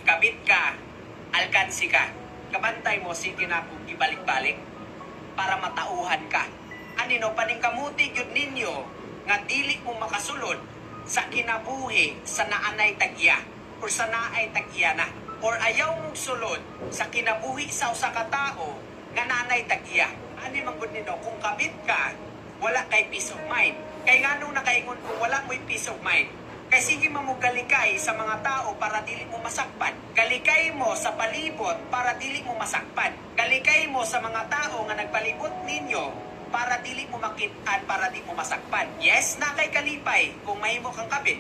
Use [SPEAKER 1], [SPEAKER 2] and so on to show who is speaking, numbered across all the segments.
[SPEAKER 1] kabit ka, alkansi ka. Kabantay mo, sige na kung ibalik-balik para matauhan ka. Anino, paningkamuti yun ninyo nga dili mo makasulod sa kinabuhi sa naanay tag-iya or sa naay tag-iya na. Or ayaw mong sulod sa kinabuhi sa usa ka tao nga nanay tag-iya. Ani man gud nino, kung kabit ka, wala kay peace of mind. Kay nganong nakaingon kung wala mo'y peace of mind? Kay sige mo galikay sa mga tao para dili mo masakpan. Galikay mo sa palibot para dili mo masakpan. Galikay mo sa mga tao nga nagpalibot ninyo para dili mo makitaan, para di mo masakpan. Yes, nakay kalipay kung mahimo kang kabit.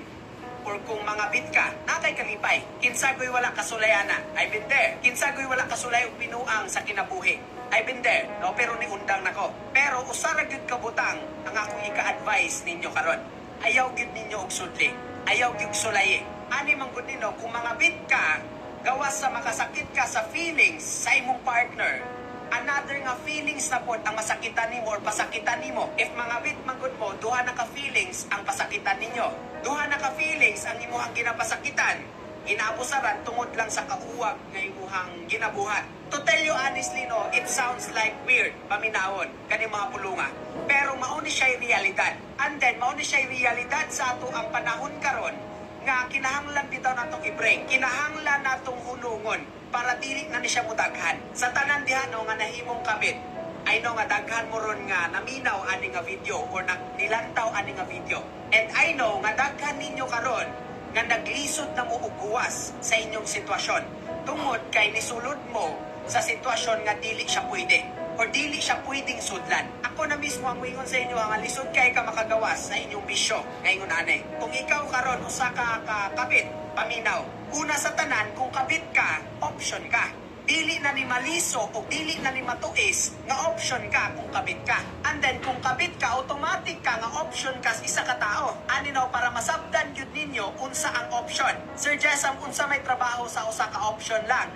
[SPEAKER 1] Or kung mga bit ka, nakay kalipay. Kinsagoy wala kasulayana, I've been there. Kinsagoy wala kasulay og binuang sa kinabuhi, I've been there. No, pero ni undang nako. Pero usara gyud kabutang ang akong ika-advise ninyo karon. Ayaw gyud ninyo og sudli. Ayaw gyud sulayi. Ani man gud nino, kung mga bit ka, gawas sa makasakit ka sa feelings sa imong partner, another nga feelings na pod ang masakitan nimo or pasakitan nimo. If mga bit man gud mo, duha na ka feelings ang pasakitan ninyo. Duha na ka feelings ang imuhang ginapasakitan. Inaabusaran tungod lang sa kauwag nga imuhang ginabuhat. To tell you honestly, no, it sounds like weird, paminawon, kani mga pulunga. Pero mauni siya'y realidad. And then, mauni siya'y realidad sa ato ang panahon karon nga kinahanglan bitaw natong i-break. Kinahanglan natong hunungon para dili na ni siya mudaghan. Sa tanan diha no, nga nahimong kabit, I know nga daghan mo ron nga naminaw ani nga video or nilantaw ani nga video. And I know nga daghan ninyo karon nga naglisod na mo og guwas sa inyong sitwasyon. Tungod kay nisulod mo sa sitwasyon nga dili siya pwede or dili siya pwedeng sudlan. Ako na mismo ang moingon sa inyo nga lisod kay ka makagawas sa inyong bisyo. Ngayon anay, kung ikaw karon usa ka kabit, paminaw. Una sa tanan, kung kabit ka, option ka. Dili na ni maliso o dili na ni matuis nga option ka kung kabit ka. And then kung kabit ka, automatic ka nga option ka sa isa ka tao. Aninaw para masabdan yun ninyo unsa ang option. Sir Jessam, unsa may trabaho sa usa ka option lang?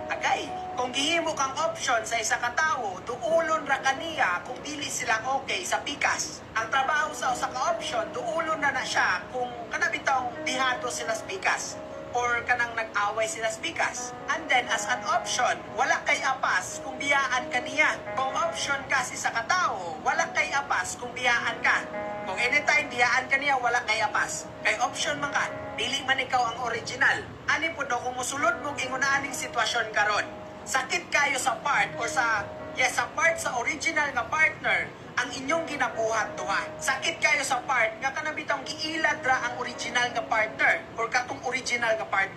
[SPEAKER 1] Agay, kung gihimo kang option sa isa ka tawo, duulon ra kaniya kung dili sila okay sa pikas. Ang trabaho sa usa ka option, duulon na siya kung kanabitang dihado sila sa pikas or kanang nag-away sila sa pikas. And then as an option, wala kay apas kung biyaan kaniya. Kung option ka si sa katao, wala kay apas kung biyaan ka. Kung anytime biyaan kaniya, wala kay apas. Kay option man ka, dili man ikaw ang original. Ani po daw kung musulod mo ingunaaning sitwasyon karon. Sakit kayo sa part or sa part sa original nga partner ang inyong ginabuhat duha. Sakit kayo sa part nga kanabitang giilad ra ang original nga partner or katong original nga partner.